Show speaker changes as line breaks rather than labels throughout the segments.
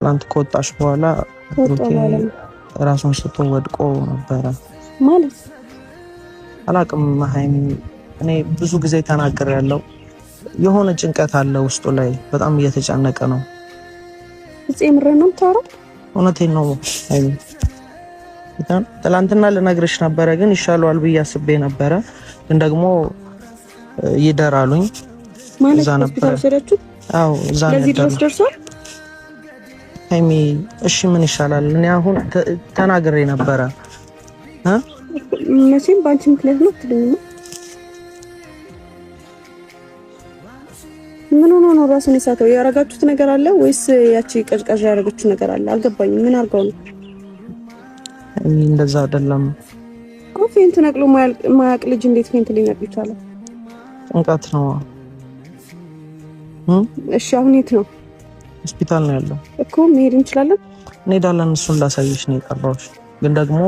ትናንት ከወጣሽ በኋላ ራሱን ስቶ ወድቆ ነበረ
ማለት
አላቅም። ሃይሚ እኔ ብዙ ጊዜ ተናገር ያለው የሆነ ጭንቀት አለ ውስጡ ላይ በጣም እየተጨነቀ ነው።
እዚህ ምረንም ታራ
እውነቴን ነው ሃይሚ። ትናንትና ልነግርሽ ነበረ ግን ይሻለዋል ብዬ አስቤ ነበረ ግን ደግሞ ይደራሉኝ
ማለት ሆስፒታል ወሰዳችሁ?
አዎ እዛ ነው።
ለዚህ ድረስ ደርሷል
ሃይሚ። እሺ ምን ይሻላል? እኔ አሁን ተናግሬ ነበረ
መቼም ባንቺ ምክንያት ነው ትልኝማ። ምን ሆኖ ነው ራስን የሳተው? ያረጋችሁት ነገር አለ ወይስ ያቺ ቀዝቃዛ ያረጋችሁ ነገር አለ? አልገባኝም። ምን አርጋው ነው?
እንደዛ አይደለም።
ፌንት ነቅሎ ማያቅ ልጅ እንዴት ፌንት ሊነቅል ይችላል?
ጭንቀት ነው።
እሺ አሁን የት ነው?
ሆስፒታል ነው ያለው
እኮ። መሄድ እንችላለን?
እንሄዳለን። እሱን ላሳይሽ ነው የቀረሁሽ። ግን ደግሞ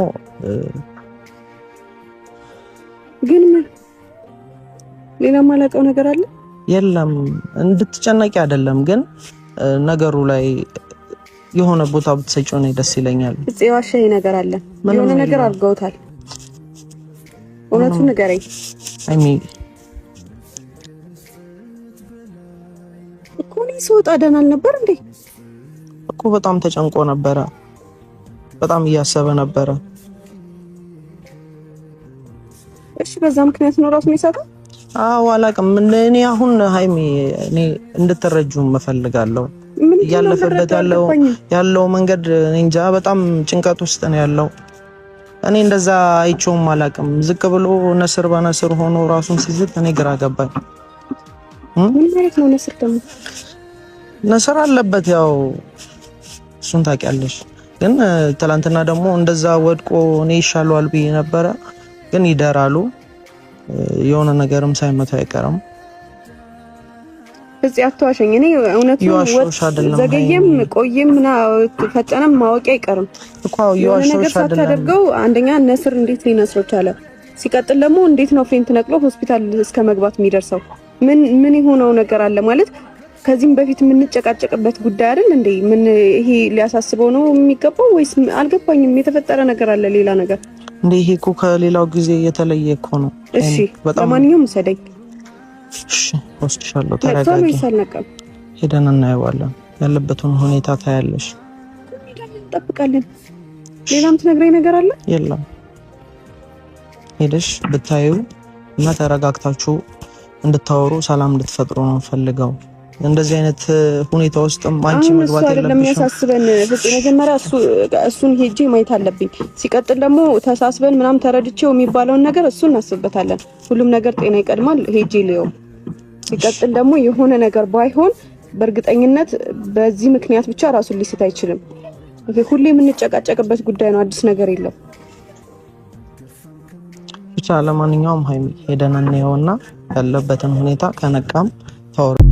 ግን ምን ሌላ ማላውቀው ነገር አለ?
የለም እንድትጨነቂ አይደለም፣ ግን ነገሩ ላይ የሆነ ቦታ ብትሰጪው ነው ደስ ይለኛል።
ጽዋሻይ ነገር አለ። የሆነ ነገር አድርገውታል። እውነቱን ንገረኝ
ሃይሚ።
እኮ እኔ ስወጣ ደህና አልነበር እንዴ?
እኮ በጣም ተጨንቆ ነበረ፣ በጣም እያሰበ ነበረ።
እሺ በዛ ምክንያት ነው ራሱ የሚሳተው?
አዎ አላውቅም። እኔ አሁን ሃይሚ እኔ እንድትረጁም እፈልጋለሁ። እያለፈበት ያለው መንገድ እንጃ፣ በጣም ጭንቀት ውስጥ ነው ያለው። እኔ እንደዛ አይቼውም አላውቅም። ዝቅ ብሎ ነስር በነስር ሆኖ ራሱን ሲዝት እኔ ግራ ገባኝ።
ምን ማለት ነው ነስር? ደግሞ
ነስር አለበት፣ ያው እሱን ታውቂያለሽ። ግን ትላንትና ደግሞ እንደዛ ወድቆ እኔ ይሻለዋል ብዬ ነበረ፣ ግን ይደራሉ። የሆነ ነገርም ሳይመታ አይቀርም።
እዚህ አትዋሸኝ። እኔ እውነቱን ዘገየም ቆየም ፈጠነም ማወቅ አይቀርም
እኮ። የዋሾሽ አይደለም
ታደርገው። አንደኛ ነስር እንዴት ሊነስሮ ቻለ? ሲቀጥል ደግሞ እንዴት ነው ፌንት ነቅሎ ሆስፒታል እስከ መግባት የሚደርሰው? ምን የሆነው ነገር አለ ማለት? ከዚህም በፊት የምንጨቃጨቅበት ጉዳይ አይደል እንዴ? ምን ይሄ ሊያሳስበው ነው የሚገባው ወይስ? አልገባኝም። የተፈጠረ ነገር አለ ሌላ ነገር
እንዴ? ይሄ እኮ ከሌላው ጊዜ የተለየ እኮ ነው።
እሺ ለማንኛውም ሰደኝ።
እሺ ወስድሻለሁ። ተረጋጊ። ሄደን እናየዋለን። ያለበትን ሁኔታ ታያለሽ።
ሄደን እንጠብቃለን። ሌላም ትነግረኝ ነገር አለ?
የለም። ሄደሽ ብታዩ እና ተረጋግታችሁ እንድታወሩ ሰላም እንድትፈጥሩ ነው ፈልገው። እንደዚህ አይነት ሁኔታ ውስጥ አንቺ መግባት የለብሽም።
ለሚያሳስበን ፍጹም መጀመሪያ እሱን ሄጄ ማየት አለብኝ። ሲቀጥል ደግሞ ተሳስበን ምናምን ተረድቼው የሚባለውን ነገር እሱን እናስብበታለን። ሁሉም ነገር ጤና ይቀድማል። ሄጄ ልየው። ሲቀጥል ደግሞ የሆነ ነገር ባይሆን በእርግጠኝነት በዚህ ምክንያት ብቻ ራሱን ሊስት አይችልም። ሁሌ የምንጨቃጨቅበት ጉዳይ ነው። አዲስ ነገር የለም።
ብቻ ለማንኛውም ሃይሚ ሄደን እንየውና ያለበትን ሁኔታ ከነቃም ታወራ